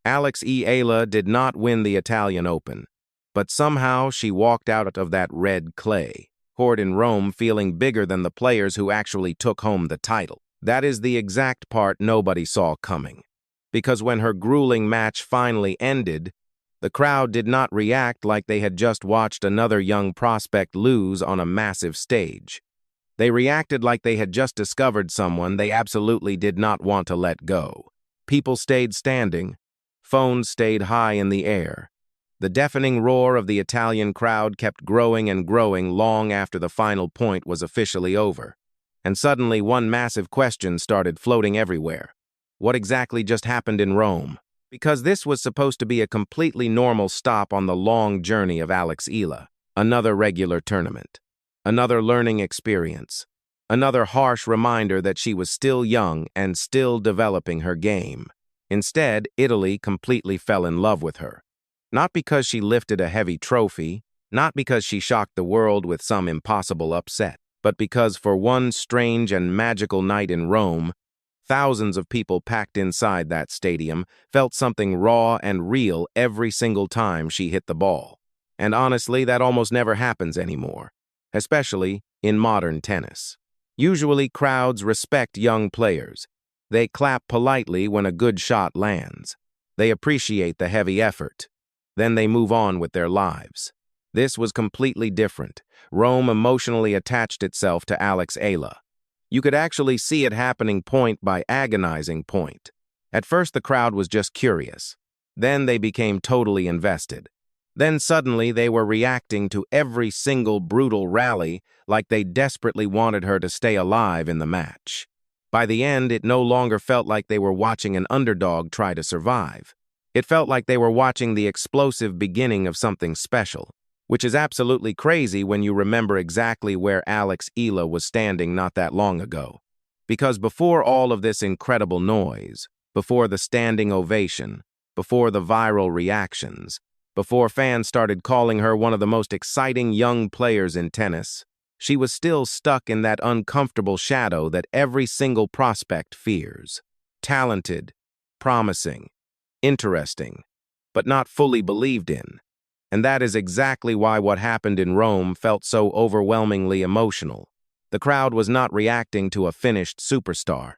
Alex Eala did not win the Italian Open, but somehow she walked out of that red clay court in Rome feeling bigger than the players who actually took home the title. That is the exact part nobody saw coming. Because when her grueling match finally ended, the crowd did not react like they had just watched another young prospect lose on a massive stage. They reacted like they had just discovered someone they absolutely did not want to let go. People stayed standing. Phones stayed high in the air. The deafening roar of the Italian crowd kept growing and growing long after the final point was officially over. And suddenly one massive question started floating everywhere. What exactly just happened in Rome? Because this was supposed to be a completely normal stop on the long journey of Alex Eala. Another regular tournament. Another learning experience. Another harsh reminder that she was still young and still developing her game. Instead, Italy completely fell in love with her. Not because she lifted a heavy trophy, not because she shocked the world with some impossible upset, but because for one strange and magical night in Rome, thousands of people packed inside that stadium felt something raw and real every single time she hit the ball. And honestly, that almost never happens anymore, especially in modern tennis. Usually, crowds respect young players. They clap politely when a good shot lands. They appreciate the heavy effort. Then they move on with their lives. This was completely different. Rome emotionally attached itself to Alex Eala. You could actually see it happening point by agonizing point. At first, the crowd was just curious. Then they became totally invested. Then suddenly they were reacting to every single brutal rally like they desperately wanted her to stay alive in the match. By the end, it no longer felt like they were watching an underdog try to survive. It felt like they were watching the explosive beginning of something special, which is absolutely crazy when you remember exactly where Alex Eala was standing not that long ago. Because before all of this incredible noise, before the standing ovation, before the viral reactions, before fans started calling her one of the most exciting young players in tennis, she was still stuck in that uncomfortable shadow that every single prospect fears. Talented, promising, interesting, but not fully believed in. And that is exactly why what happened in Rome felt so overwhelmingly emotional. The crowd was not reacting to a finished superstar.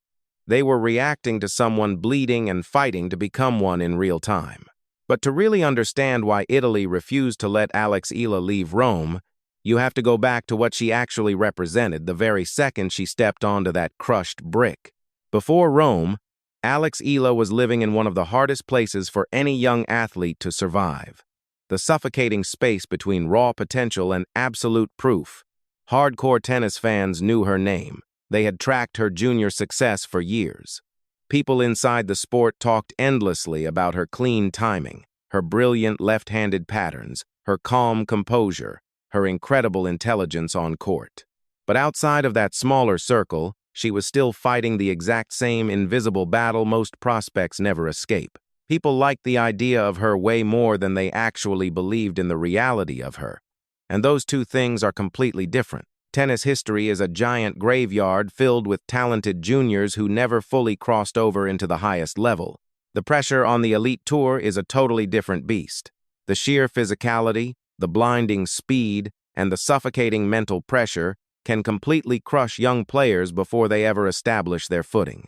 They were reacting to someone bleeding and fighting to become one in real time. But to really understand why Italy refused to let Alex Eala leave Rome, you have to go back to what she actually represented the very second she stepped onto that crushed brick. Before Rome, Alex Eala was living in one of the hardest places for any young athlete to survive. The suffocating space between raw potential and absolute proof. Hardcore tennis fans knew her name. They had tracked her junior success for years. People inside the sport talked endlessly about her clean timing, her brilliant left-handed patterns, her calm composure, her incredible intelligence on court. But outside of that smaller circle, she was still fighting the exact same invisible battle most prospects never escape. People liked the idea of her way more than they actually believed in the reality of her. And those two things are completely different. Tennis history is a giant graveyard filled with talented juniors who never fully crossed over into the highest level. The pressure on the elite tour is a totally different beast. The sheer physicality, the blinding speed, and the suffocating mental pressure can completely crush young players before they ever establish their footing.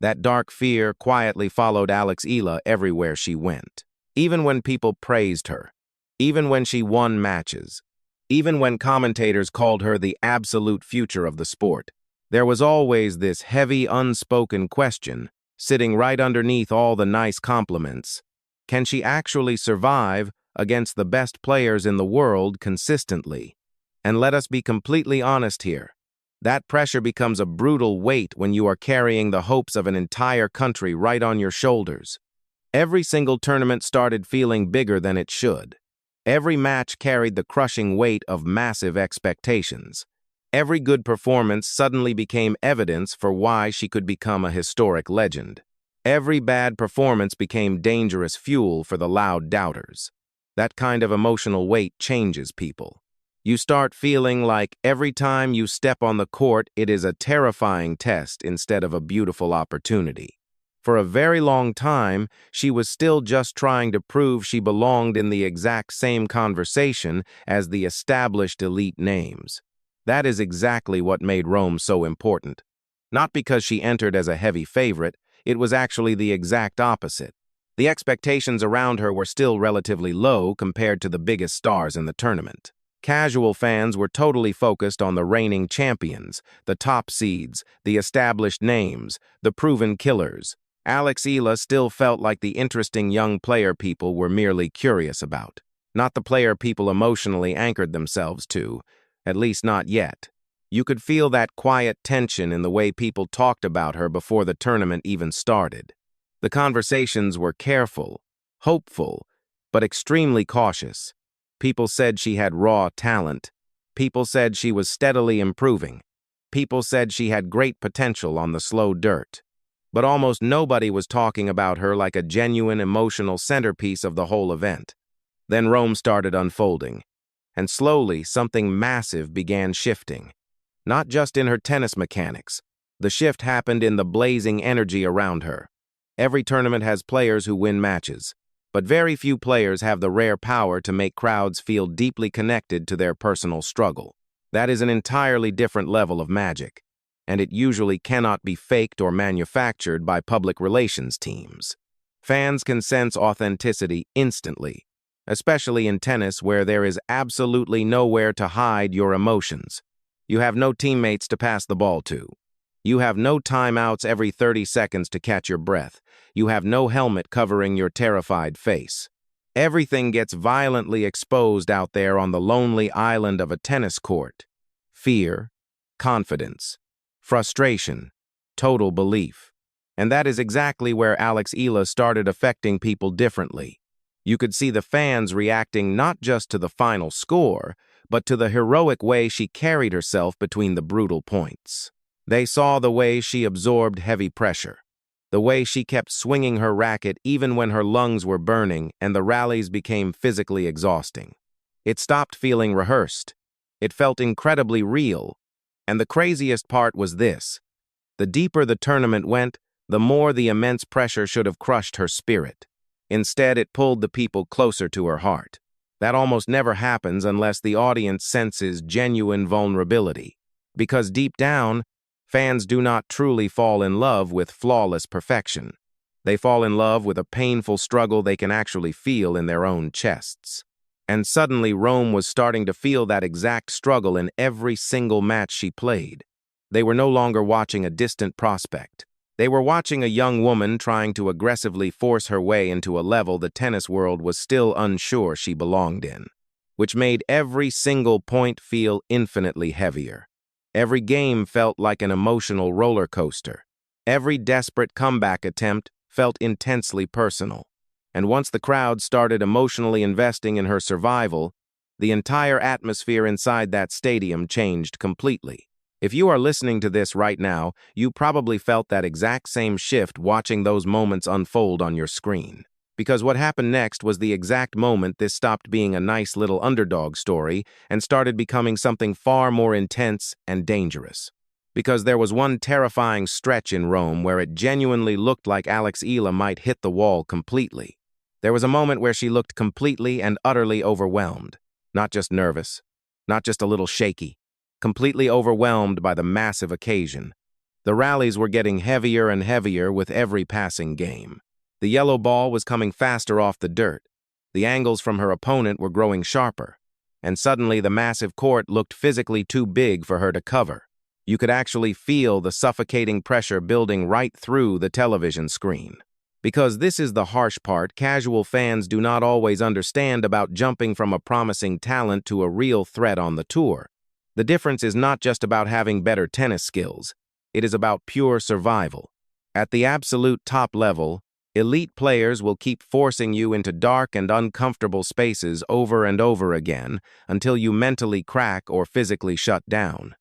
That dark fear quietly followed Alex Eala everywhere she went. Even when people praised her, even when she won matches, even when commentators called her the absolute future of the sport, there was always this heavy, unspoken question, sitting right underneath all the nice compliments. Can she actually survive against the best players in the world consistently? And let us be completely honest here. That pressure becomes a brutal weight when you are carrying the hopes of an entire country right on your shoulders. Every single tournament started feeling bigger than it should. Every match carried the crushing weight of massive expectations. Every good performance suddenly became evidence for why she could become a historic legend. Every bad performance became dangerous fuel for the loud doubters. That kind of emotional weight changes people. You start feeling like every time you step on the court, it is a terrifying test instead of a beautiful opportunity. For a very long time, she was still just trying to prove she belonged in the exact same conversation as the established elite names. That is exactly what made Rome so important. Not because she entered as a heavy favorite, it was actually the exact opposite. The expectations around her were still relatively low compared to the biggest stars in the tournament. Casual fans were totally focused on the reigning champions, the top seeds, the established names, the proven killers. Alex Eala still felt like the interesting young player people were merely curious about, not the player people emotionally anchored themselves to, at least not yet. You could feel that quiet tension in the way people talked about her before the tournament even started. The conversations were careful, hopeful, but extremely cautious. People said she had raw talent. People said she was steadily improving. People said she had great potential on the slow dirt. But almost nobody was talking about her like a genuine emotional centerpiece of the whole event. Then Rome started unfolding, and slowly something massive began shifting. Not just in her tennis mechanics. The shift happened in the blazing energy around her. Every tournament has players who win matches, but very few players have the rare power to make crowds feel deeply connected to their personal struggle. That is an entirely different level of magic, and it usually cannot be faked or manufactured by public relations teams. Fans can sense authenticity instantly, especially in tennis where there is absolutely nowhere to hide your emotions. You have no teammates to pass the ball to. You have no timeouts every 30 seconds to catch your breath. You have no helmet covering your terrified face. Everything gets violently exposed out there on the lonely island of a tennis court. Fear, confidence, frustration, total belief. And that is exactly where Alex Eala started affecting people differently. You could see the fans reacting not just to the final score, but to the heroic way she carried herself between the brutal points. They saw the way she absorbed heavy pressure, the way she kept swinging her racket even when her lungs were burning and the rallies became physically exhausting. It stopped feeling rehearsed. It felt incredibly real. And the craziest part was this. The deeper the tournament went, the more the immense pressure should have crushed her spirit. Instead, it pulled the people closer to her heart. That almost never happens unless the audience senses genuine vulnerability. Because deep down, fans do not truly fall in love with flawless perfection. They fall in love with a painful struggle they can actually feel in their own chests. And suddenly Rome was starting to feel that exact struggle in every single match she played. They were no longer watching a distant prospect. They were watching a young woman trying to aggressively force her way into a level the tennis world was still unsure she belonged in, which made every single point feel infinitely heavier. Every game felt like an emotional roller coaster. Every desperate comeback attempt felt intensely personal. And once the crowd started emotionally investing in her survival, the entire atmosphere inside that stadium changed completely. If you are listening to this right now, you probably felt that exact same shift watching those moments unfold on your screen. Because what happened next was the exact moment this stopped being a nice little underdog story and started becoming something far more intense and dangerous. Because there was one terrifying stretch in Rome where it genuinely looked like Alex Eala might hit the wall completely. There was a moment where she looked completely and utterly overwhelmed. Not just nervous, not just a little shaky. Completely overwhelmed by the massive occasion. The rallies were getting heavier and heavier with every passing game. The yellow ball was coming faster off the dirt. The angles from her opponent were growing sharper. And suddenly the massive court looked physically too big for her to cover. You could actually feel the suffocating pressure building right through the television screen. Because this is the harsh part casual fans do not always understand about jumping from a promising talent to a real threat on the tour. The difference is not just about having better tennis skills. It is about pure survival. At the absolute top level, elite players will keep forcing you into dark and uncomfortable spaces over and over again until you mentally crack or physically shut down.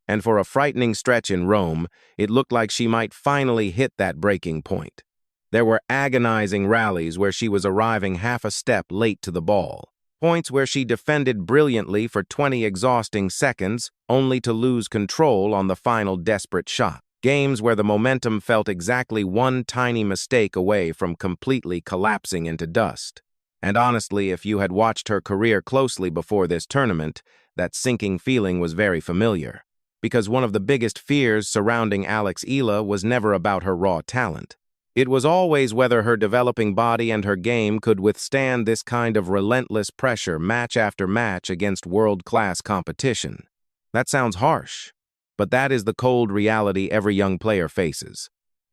And for a frightening stretch in Rome, it looked like she might finally hit that breaking point. There were agonizing rallies where she was arriving half a step late to the ball. Points where she defended brilliantly for 20 exhausting seconds, only to lose control on the final desperate shot. Games where the momentum felt exactly one tiny mistake away from completely collapsing into dust. And honestly, if you had watched her career closely before this tournament, that sinking feeling was very familiar. Because one of the biggest fears surrounding Alex Eala was never about her raw talent. It was always whether her developing body and her game could withstand this kind of relentless pressure match after match against world-class competition. That sounds harsh, but that is the cold reality every young player faces,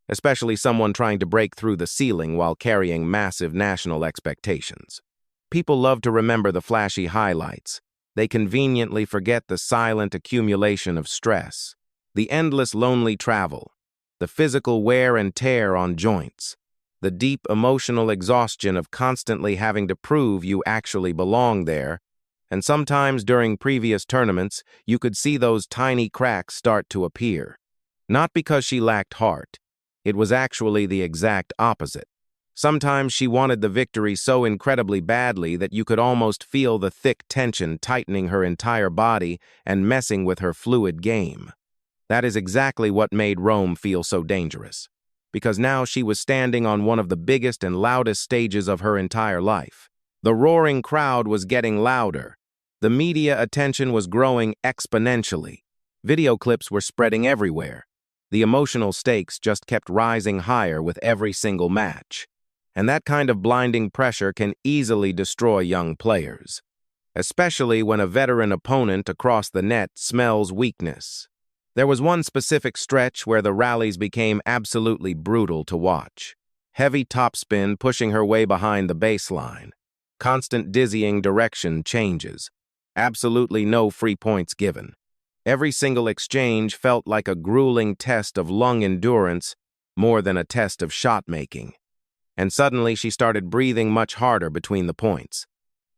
especially someone trying to break through the ceiling while carrying massive national expectations. People love to remember the flashy highlights. They conveniently forget the silent accumulation of stress, the endless lonely travel, the physical wear and tear on joints, the deep emotional exhaustion of constantly having to prove you actually belong there. And sometimes during previous tournaments, you could see those tiny cracks start to appear. Not because she lacked heart. It was actually the exact opposite. Sometimes she wanted the victory so incredibly badly that you could almost feel the thick tension tightening her entire body and messing with her fluid game. That is exactly what made Rome feel so dangerous. Because now she was standing on one of the biggest and loudest stages of her entire life. The roaring crowd was getting louder. The media attention was growing exponentially. Video clips were spreading everywhere. The emotional stakes just kept rising higher with every single match. And that kind of blinding pressure can easily destroy young players, especially when a veteran opponent across the net smells weakness. There was one specific stretch where the rallies became absolutely brutal to watch. Heavy topspin pushing her way behind the baseline. Constant dizzying direction changes. Absolutely no free points given. Every single exchange felt like a grueling test of lung endurance more than a test of shot-making. And suddenly she started breathing much harder between the points.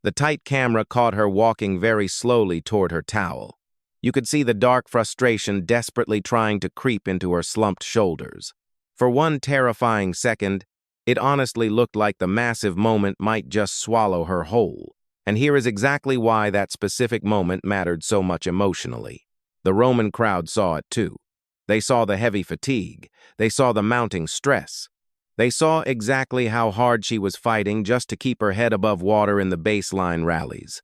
The tight camera caught her walking very slowly toward her towel. You could see the dark frustration desperately trying to creep into her slumped shoulders. For one terrifying second, it honestly looked like the massive moment might just swallow her whole. And here is exactly why that specific moment mattered so much emotionally. The Roman crowd saw it too. They saw the heavy fatigue. They saw the mounting stress. They saw exactly how hard she was fighting just to keep her head above water in the baseline rallies.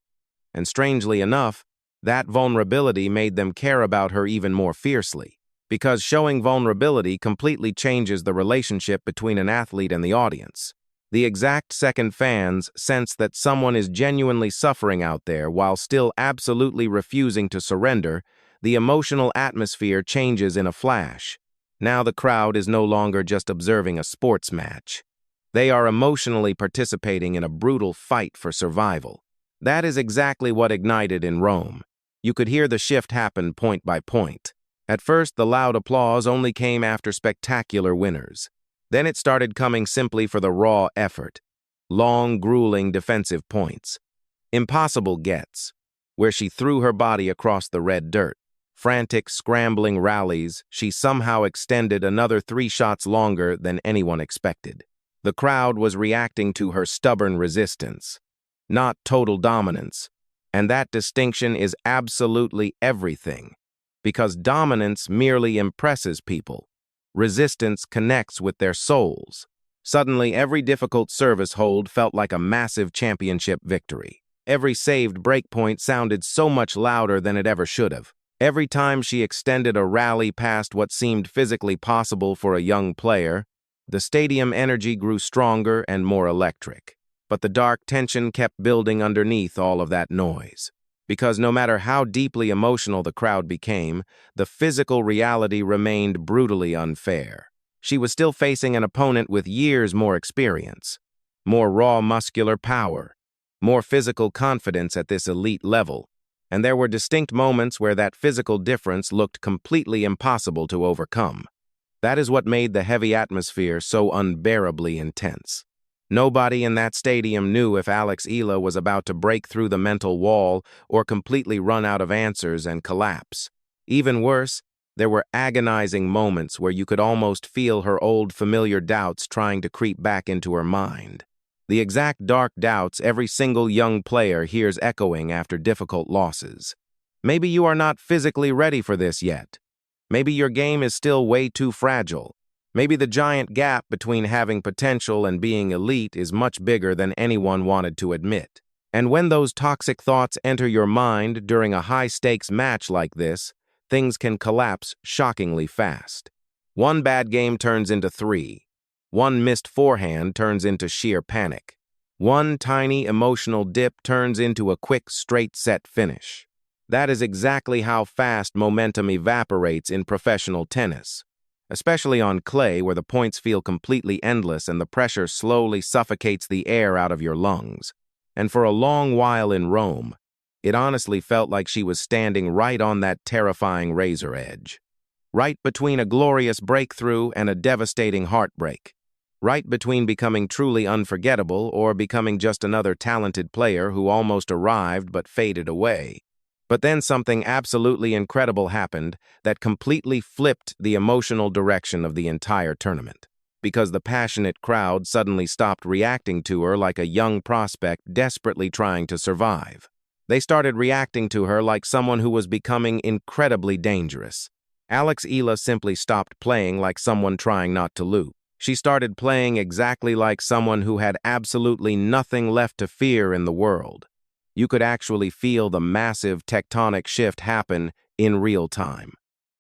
And strangely enough, that vulnerability made them care about her even more fiercely. Because showing vulnerability completely changes the relationship between an athlete and the audience. The exact second fans sense that someone is genuinely suffering out there while still absolutely refusing to surrender, the emotional atmosphere changes in a flash. Now the crowd is no longer just observing a sports match. They are emotionally participating in a brutal fight for survival. That is exactly what ignited in Rome. You could hear the shift happen point by point. At first, the loud applause only came after spectacular winners. Then it started coming simply for the raw effort. Long, grueling defensive points. Impossible gets, where she threw her body across the red dirt. Frantic, scrambling rallies, she somehow extended another 3 shots longer than anyone expected. The crowd was reacting to her stubborn resistance, not total dominance. And that distinction is absolutely everything. Because dominance merely impresses people. Resistance connects with their souls. Suddenly, every difficult service hold felt like a massive championship victory. Every saved breakpoint sounded so much louder than it ever should have. Every time she extended a rally past what seemed physically possible for a young player, the stadium energy grew stronger and more electric. But the dark tension kept building underneath all of that noise. Because no matter how deeply emotional the crowd became, the physical reality remained brutally unfair. She was still facing an opponent with years more experience, more raw muscular power, more physical confidence at this elite level. And there were distinct moments where that physical difference looked completely impossible to overcome. That is what made the heavy atmosphere so unbearably intense. Nobody in that stadium knew if Alex Eala was about to break through the mental wall or completely run out of answers and collapse. Even worse, there were agonizing moments where you could almost feel her old familiar doubts trying to creep back into her mind. The exact dark doubts every single young player hears echoing after difficult losses. Maybe you are not physically ready for this yet. Maybe your game is still way too fragile. Maybe the giant gap between having potential and being elite is much bigger than anyone wanted to admit. And when those toxic thoughts enter your mind during a high-stakes match like this, things can collapse shockingly fast. One bad game turns into 3. One missed forehand turns into sheer panic. One tiny emotional dip turns into a quick, straight-set finish. That is exactly how fast momentum evaporates in professional tennis, especially on clay where the points feel completely endless and the pressure slowly suffocates the air out of your lungs. And for a long while in Rome, it honestly felt like she was standing right on that terrifying razor edge. Right between a glorious breakthrough and a devastating heartbreak. Right between becoming truly unforgettable or becoming just another talented player who almost arrived but faded away. But then something absolutely incredible happened that completely flipped the emotional direction of the entire tournament. Because the passionate crowd suddenly stopped reacting to her like a young prospect desperately trying to survive. They started reacting to her like someone who was becoming incredibly dangerous. Alex Eala simply stopped playing like someone trying not to lose. She started playing exactly like someone who had absolutely nothing left to fear in the world. You could actually feel the massive tectonic shift happen in real time.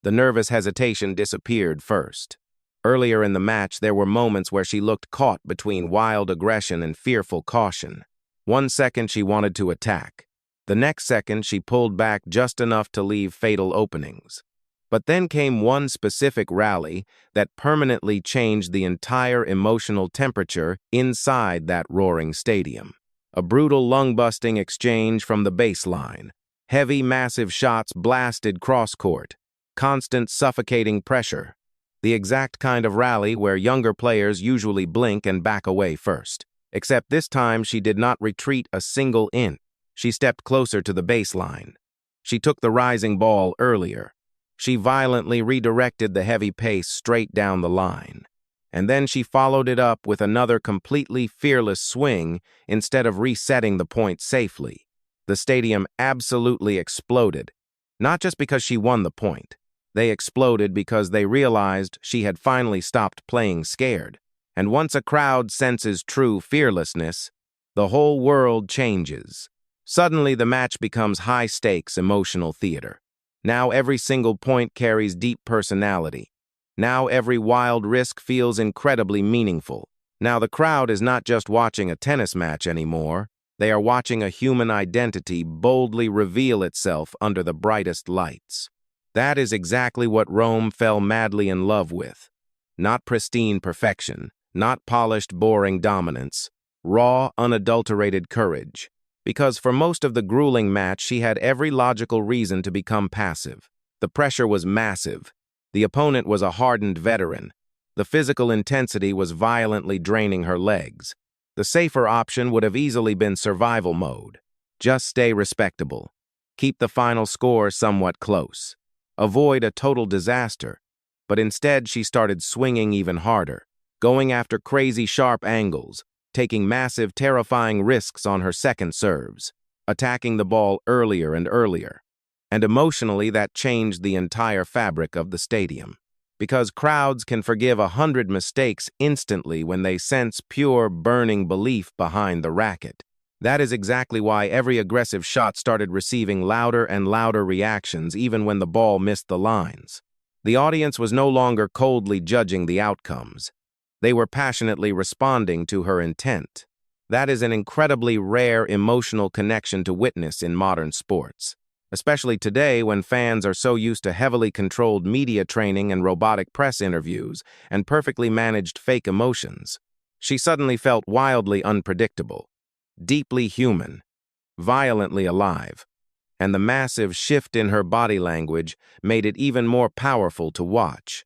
The nervous hesitation disappeared first. Earlier in the match, there were moments where she looked caught between wild aggression and fearful caution. 1 second she wanted to attack. The next second she pulled back just enough to leave fatal openings. But then came one specific rally that permanently changed the entire emotional temperature inside that roaring stadium. A brutal lung-busting exchange from the baseline. Heavy, massive shots blasted cross-court. Constant, suffocating pressure. The exact kind of rally where younger players usually blink and back away first. Except this time she did not retreat a single inch. She stepped closer to the baseline. She took the rising ball earlier. She violently redirected the heavy pace straight down the line. And then she followed it up with another completely fearless swing instead of resetting the point safely. The stadium absolutely exploded, not just because she won the point. They exploded because they realized she had finally stopped playing scared. And once a crowd senses true fearlessness, the whole world changes. Suddenly, the match becomes high-stakes emotional theater. Now every single point carries deep personality. Now every wild risk feels incredibly meaningful. Now the crowd is not just watching a tennis match anymore. They are watching a human identity boldly reveal itself under the brightest lights. That is exactly what Rome fell madly in love with. Not pristine perfection, not polished, boring dominance. Raw, unadulterated courage. Because for most of the grueling match, she had every logical reason to become passive. The pressure was massive. The opponent was a hardened veteran. The physical intensity was violently draining her legs. The safer option would have easily been survival mode. Just stay respectable. Keep the final score somewhat close. Avoid a total disaster. But instead, she started swinging even harder, going after crazy sharp angles, taking massive, terrifying risks on her second serves, attacking the ball earlier and earlier. And emotionally, that changed the entire fabric of the stadium. Because crowds can forgive 100 mistakes instantly when they sense pure, burning belief behind the racket. That is exactly why every aggressive shot started receiving louder and louder reactions even when the ball missed the lines. The audience was no longer coldly judging the outcomes. They were passionately responding to her intent. That is an incredibly rare emotional connection to witness in modern sports, especially today when fans are so used to heavily controlled media training and robotic press interviews and perfectly managed fake emotions. She suddenly felt wildly unpredictable, deeply human, violently alive, and the massive shift in her body language made it even more powerful to watch.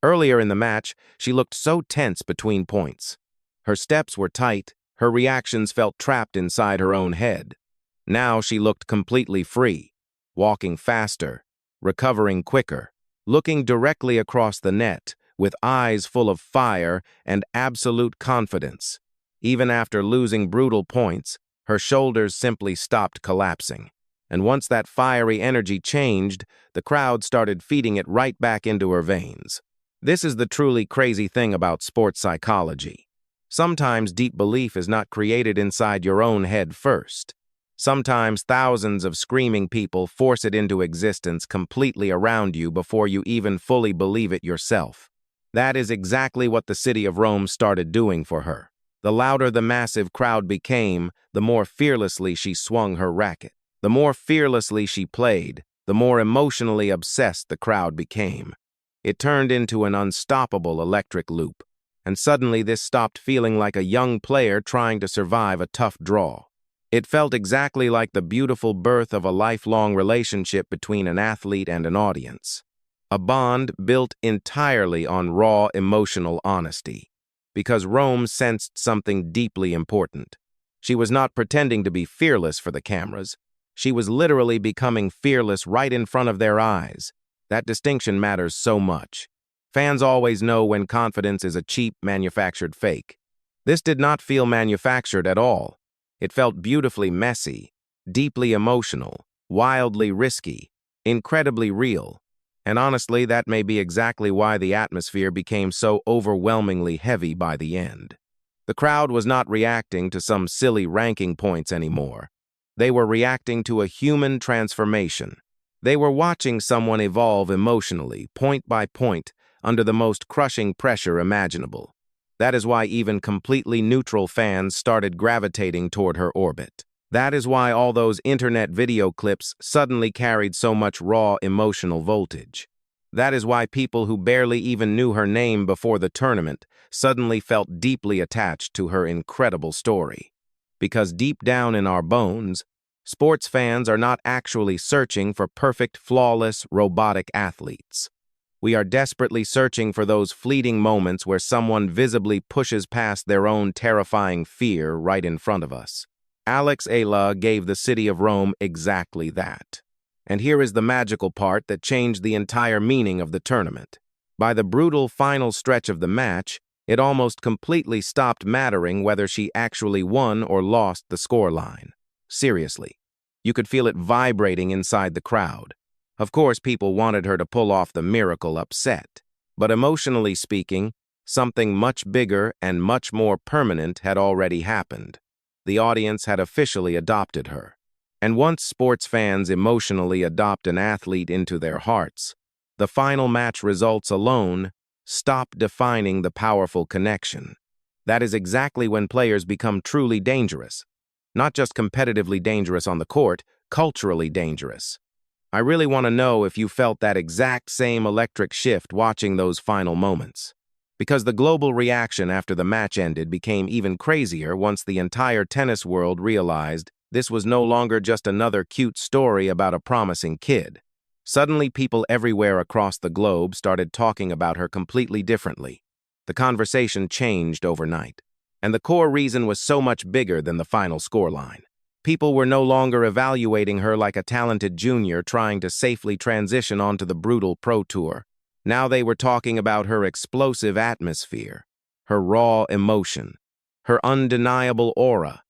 Earlier in the match, she looked so tense between points. Her steps were tight, her reactions felt trapped inside her own head. Now she looked completely free, walking faster, recovering quicker, looking directly across the net, with eyes full of fire and absolute confidence. Even after losing brutal points, her shoulders simply stopped collapsing. And once that fiery energy changed, the crowd started feeding it right back into her veins. This is the truly crazy thing about sports psychology. Sometimes deep belief is not created inside your own head first. Sometimes thousands of screaming people force it into existence completely around you before you even fully believe it yourself. That is exactly what the city of Rome started doing for her. The louder the massive crowd became, the more fearlessly she swung her racket. The more fearlessly she played, the more emotionally obsessed the crowd became. It turned into an unstoppable electric loop. And suddenly this stopped feeling like a young player trying to survive a tough draw. It felt exactly like the beautiful birth of a lifelong relationship between an athlete and an audience. A bond built entirely on raw emotional honesty. Because Rome sensed something deeply important. She was not pretending to be fearless for the cameras. She was literally becoming fearless right in front of their eyes. That distinction matters so much. Fans always know when confidence is a cheap, manufactured fake. This did not feel manufactured at all. It felt beautifully messy, deeply emotional, wildly risky, incredibly real. And honestly, that may be exactly why the atmosphere became so overwhelmingly heavy by the end. The crowd was not reacting to some silly ranking points anymore. They were reacting to a human transformation. They were watching someone evolve emotionally, point by point, under the most crushing pressure imaginable. That is why even completely neutral fans started gravitating toward her orbit. That is why all those internet video clips suddenly carried so much raw emotional voltage. That is why people who barely even knew her name before the tournament suddenly felt deeply attached to her incredible story. Because deep down in our bones, sports fans are not actually searching for perfect, flawless, robotic athletes. We are desperately searching for those fleeting moments where someone visibly pushes past their own terrifying fear right in front of us. Alex Eala gave the city of Rome exactly that. And here is the magical part that changed the entire meaning of the tournament. By the brutal final stretch of the match, it almost completely stopped mattering whether she actually won or lost the scoreline. Seriously, you could feel it vibrating inside the crowd. Of course, people wanted her to pull off the miracle upset. But emotionally speaking, something much bigger and much more permanent had already happened. The audience had officially adopted her. And once sports fans emotionally adopt an athlete into their hearts, the final match results alone stop defining the powerful connection. That is exactly when players become truly dangerous. Not just competitively dangerous on the court, culturally dangerous. I really want to know if you felt that exact same electric shift watching those final moments. Because the global reaction after the match ended became even crazier once the entire tennis world realized this was no longer just another cute story about a promising kid. Suddenly, people everywhere across the globe started talking about her completely differently. The conversation changed overnight. And the core reason was so much bigger than the final scoreline. People were no longer evaluating her like a talented junior trying to safely transition onto the brutal pro tour. Now they were talking about her explosive atmosphere, her raw emotion, her undeniable aura.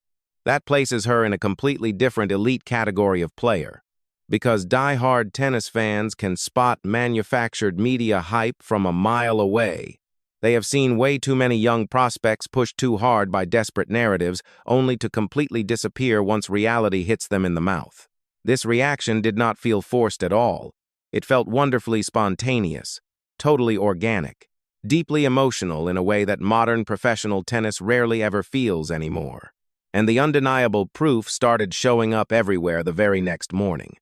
That places her in a completely different elite category of player. Because die-hard tennis fans can spot manufactured media hype from a mile away. They have seen way too many young prospects pushed too hard by desperate narratives, only to completely disappear once reality hits them in the mouth. This reaction did not feel forced at all. It felt wonderfully spontaneous, totally organic, deeply emotional in a way that modern professional tennis rarely ever feels anymore. And the undeniable proof started showing up everywhere the very next morning.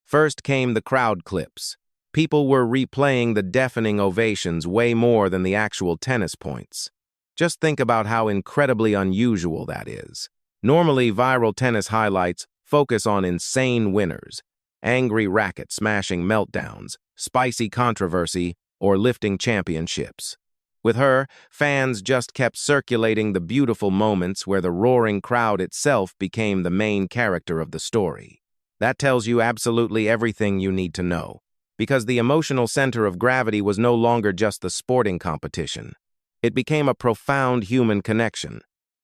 First came the crowd clips. People were replaying the deafening ovations way more than the actual tennis points. Just think about how incredibly unusual that is. Normally, viral tennis highlights focus on insane winners, angry racket smashing meltdowns, spicy controversy, or lifting championships. With her, fans just kept circulating the beautiful moments where the roaring crowd itself became the main character of the story. That tells you absolutely everything you need to know. Because the emotional center of gravity was no longer just the sporting competition. It became a profound human connection.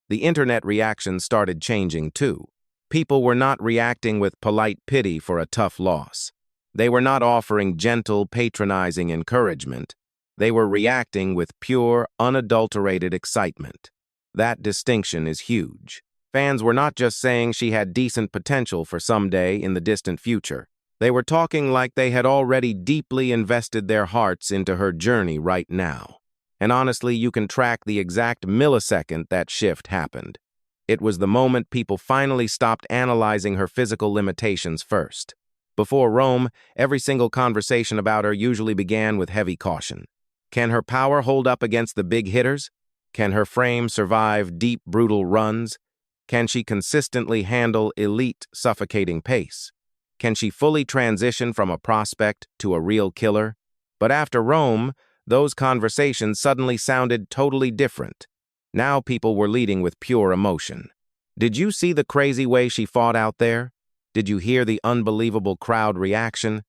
The internet reaction started changing too. People were not reacting with polite pity for a tough loss. They were not offering gentle, patronizing encouragement. They were reacting with pure, unadulterated excitement. That distinction is huge. Fans were not just saying she had decent potential for someday in the distant future. They were talking like they had already deeply invested their hearts into her journey right now. And honestly, you can track the exact millisecond that shift happened. It was the moment people finally stopped analyzing her physical limitations first. Before Rome, every single conversation about her usually began with heavy caution. Can her power hold up against the big hitters? Can her frame survive deep, brutal runs? Can she consistently handle elite, suffocating pace? Can she fully transition from a prospect to a real killer? But after Rome, those conversations suddenly sounded totally different. Now people were leading with pure emotion. Did you see the crazy way she fought out there? Did you hear the unbelievable crowd reaction?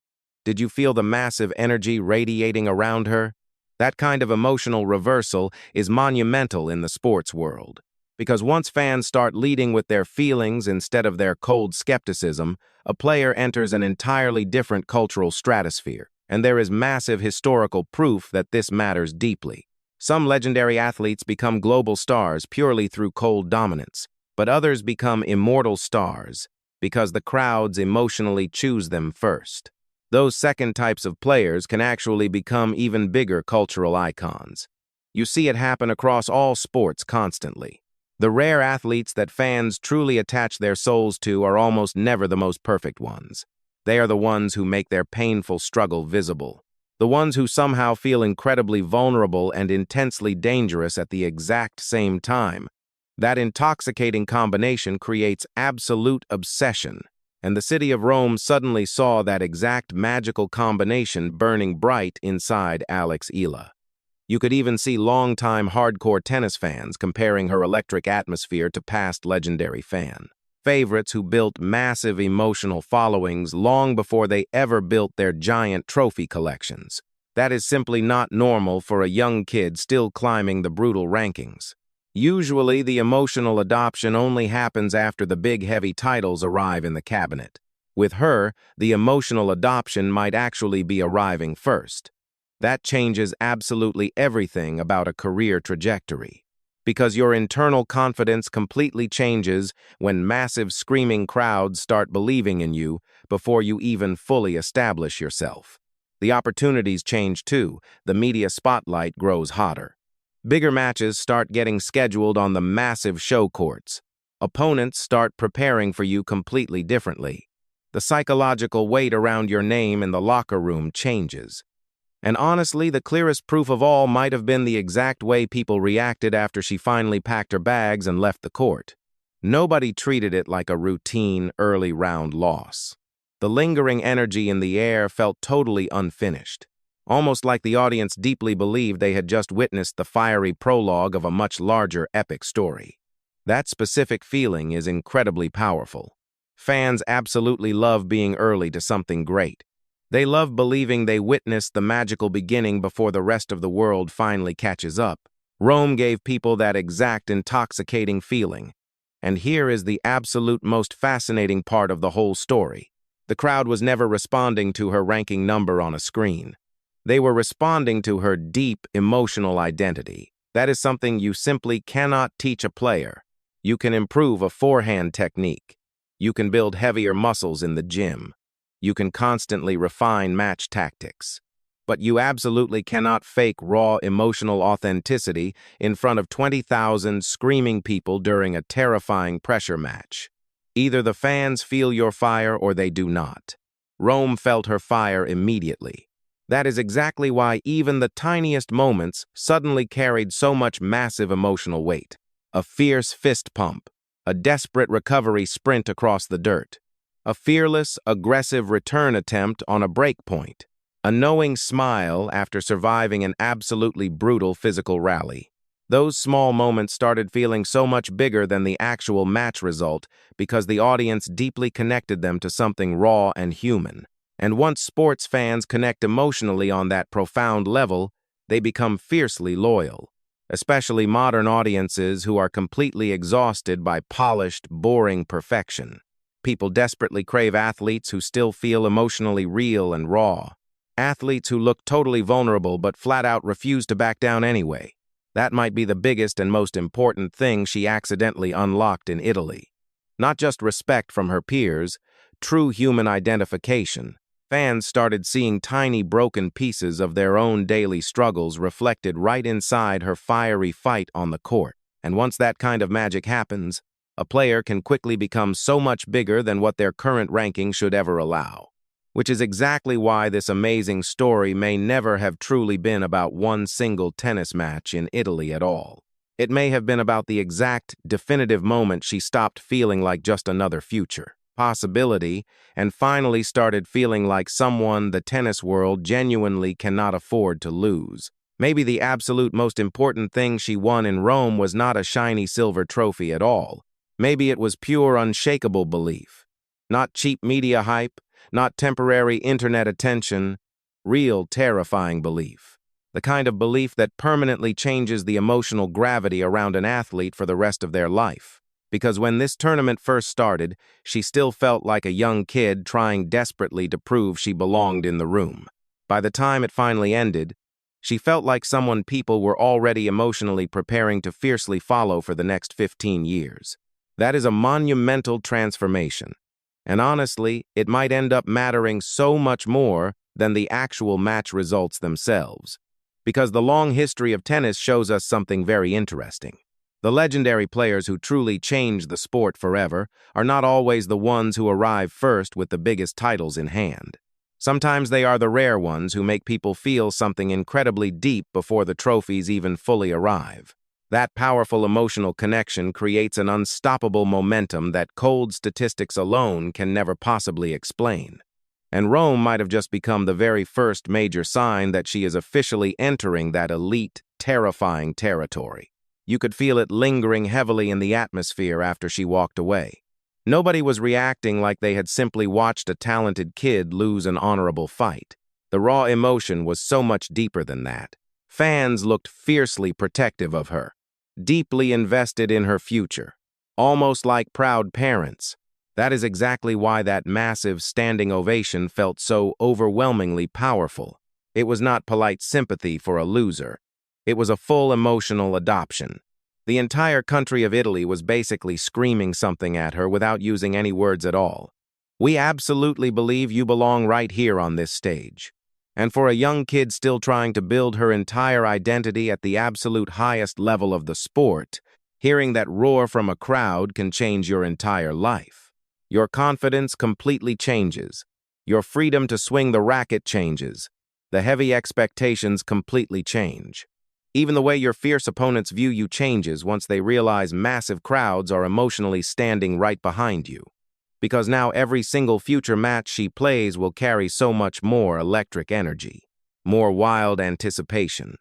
Did you feel the massive energy radiating around her? That kind of emotional reversal is monumental in the sports world. Because once fans start leading with their feelings instead of their cold skepticism, a player enters an entirely different cultural stratosphere, and there is massive historical proof that this matters deeply. Some legendary athletes become global stars purely through cold dominance, but others become immortal stars because the crowds emotionally choose them first. Those second types of players can actually become even bigger cultural icons. You see it happen across all sports constantly. The rare athletes that fans truly attach their souls to are almost never the most perfect ones. They are the ones who make their painful struggle visible. The ones who somehow feel incredibly vulnerable and intensely dangerous at the exact same time. That intoxicating combination creates absolute obsession, and the city of Rome suddenly saw that exact magical combination burning bright inside Alex Eala. You could even see longtime hardcore tennis fans comparing her electric atmosphere to past legendary favorites who built massive emotional followings long before they ever built their giant trophy collections. That is simply not normal for a young kid still climbing the brutal rankings. Usually, the emotional adoption only happens after the big heavy titles arrive in the cabinet. With her, the emotional adoption might actually be arriving first. That changes absolutely everything about a career trajectory. Because your internal confidence completely changes when massive screaming crowds start believing in you before you even fully establish yourself. The opportunities change too. The media spotlight grows hotter. Bigger matches start getting scheduled on the massive show courts. Opponents start preparing for you completely differently. The psychological weight around your name in the locker room changes. And honestly, the clearest proof of all might have been the exact way people reacted after she finally packed her bags and left the court. Nobody treated it like a routine, early round loss. The lingering energy in the air felt totally unfinished, almost like the audience deeply believed they had just witnessed the fiery prologue of a much larger epic story. That specific feeling is incredibly powerful. Fans absolutely love being early to something great. They love believing they witnessed the magical beginning before the rest of the world finally catches up. Rome gave people that exact intoxicating feeling. And here is the absolute most fascinating part of the whole story. The crowd was never responding to her ranking number on a screen. They were responding to her deep, emotional identity. That is something you simply cannot teach a player. You can improve a forehand technique. You can build heavier muscles in the gym. You can constantly refine match tactics. But you absolutely cannot fake raw emotional authenticity in front of 20,000 screaming people during a terrifying pressure match. Either the fans feel your fire or they do not. Rome felt her fire immediately. That is exactly why even the tiniest moments suddenly carried so much massive emotional weight. A fierce fist pump, a desperate recovery sprint across the dirt, a fearless, aggressive return attempt on a break point, a knowing smile after surviving an absolutely brutal physical rally. Those small moments started feeling so much bigger than the actual match result because the audience deeply connected them to something raw and human. And once sports fans connect emotionally on that profound level, they become fiercely loyal, especially modern audiences who are completely exhausted by polished, boring perfection. People desperately crave athletes who still feel emotionally real and raw. Athletes who look totally vulnerable but flat out refuse to back down anyway. That might be the biggest and most important thing she accidentally unlocked in Italy. Not just respect from her peers, true human identification. Fans started seeing tiny broken pieces of their own daily struggles reflected right inside her fiery fight on the court. And once that kind of magic happens, a player can quickly become so much bigger than what their current ranking should ever allow. Which is exactly why this amazing story may never have truly been about one single tennis match in Italy at all. It may have been about the exact, definitive moment she stopped feeling like just another future possibility and finally started feeling like someone the tennis world genuinely cannot afford to lose. Maybe the absolute most important thing she won in Rome was not a shiny silver trophy at all. Maybe it was pure, unshakable belief. Not cheap media hype, not temporary internet attention, real terrifying belief. The kind of belief that permanently changes the emotional gravity around an athlete for the rest of their life. Because when this tournament first started, she still felt like a young kid trying desperately to prove she belonged in the room. By the time it finally ended, she felt like someone people were already emotionally preparing to fiercely follow for the next 15 years. That is a monumental transformation. And honestly, it might end up mattering so much more than the actual match results themselves. Because the long history of tennis shows us something very interesting. The legendary players who truly change the sport forever are not always the ones who arrive first with the biggest titles in hand. Sometimes they are the rare ones who make people feel something incredibly deep before the trophies even fully arrive. That powerful emotional connection creates an unstoppable momentum that cold statistics alone can never possibly explain. And Rome might have just become the very first major sign that she is officially entering that elite, terrifying territory. You could feel it lingering heavily in the atmosphere after she walked away. Nobody was reacting like they had simply watched a talented kid lose an honorable fight. The raw emotion was so much deeper than that. Fans looked fiercely protective of her, deeply invested in her future, almost like proud parents. That is exactly why that massive standing ovation felt so overwhelmingly powerful. It was not polite sympathy for a loser. It was a full emotional adoption. The entire country of Italy was basically screaming something at her without using any words at all. We absolutely believe you belong right here on this stage. And for a young kid still trying to build her entire identity at the absolute highest level of the sport, hearing that roar from a crowd can change your entire life. Your confidence completely changes. Your freedom to swing the racket changes. The heavy expectations completely change. Even the way your fierce opponents view you changes once they realize massive crowds are emotionally standing right behind you. Because now every single future match she plays will carry so much more electric energy, more wild anticipation,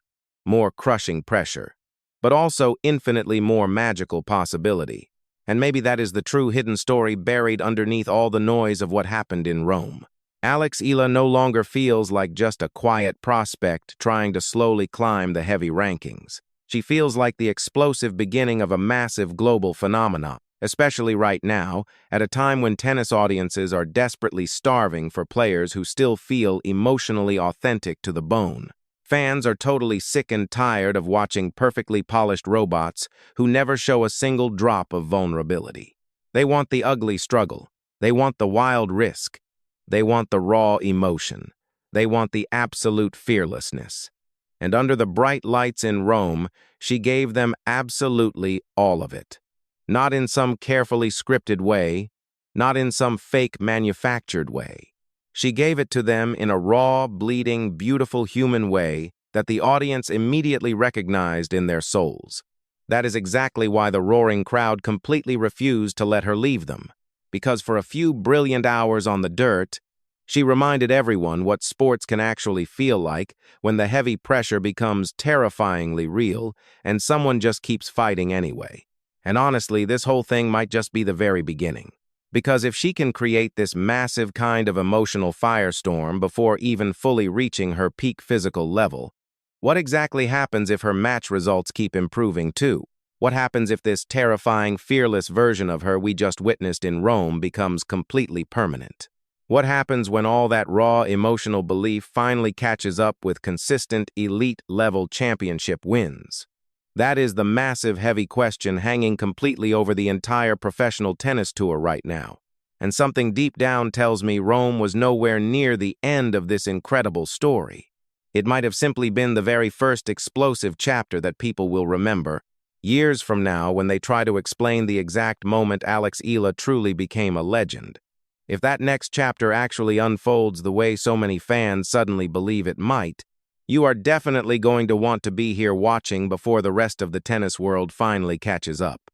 more crushing pressure, but also infinitely more magical possibility. And maybe that is the true hidden story buried underneath all the noise of what happened in Rome. Alex Eala no longer feels like just a quiet prospect trying to slowly climb the heavy rankings. She feels like the explosive beginning of a massive global phenomenon, especially right now, at a time when tennis audiences are desperately starving for players who still feel emotionally authentic to the bone. Fans are totally sick and tired of watching perfectly polished robots who never show a single drop of vulnerability. They want the ugly struggle. They want the wild risk. They want the raw emotion. They want the absolute fearlessness. And under the bright lights in Rome, she gave them absolutely all of it. Not in some carefully scripted way, not in some fake manufactured way. She gave it to them in a raw, bleeding, beautiful human way that the audience immediately recognized in their souls. That is exactly why the roaring crowd completely refused to let her leave them. Because for a few brilliant hours on the dirt, she reminded everyone what sports can actually feel like when the heavy pressure becomes terrifyingly real and someone just keeps fighting anyway. And honestly, this whole thing might just be the very beginning. Because if she can create this massive kind of emotional firestorm before even fully reaching her peak physical level, what exactly happens if her match results keep improving too? What happens if this terrifying, fearless version of her we just witnessed in Rome becomes completely permanent? What happens when all that raw emotional belief finally catches up with consistent, elite-level championship wins? That is the massive, heavy question hanging completely over the entire professional tennis tour right now. And something deep down tells me Rome was nowhere near the end of this incredible story. It might have simply been the very first explosive chapter that people will remember, years from now when they try to explain the exact moment Alex Eala truly became a legend. If that next chapter actually unfolds the way so many fans suddenly believe it might, you are definitely going to want to be here watching before the rest of the tennis world finally catches up.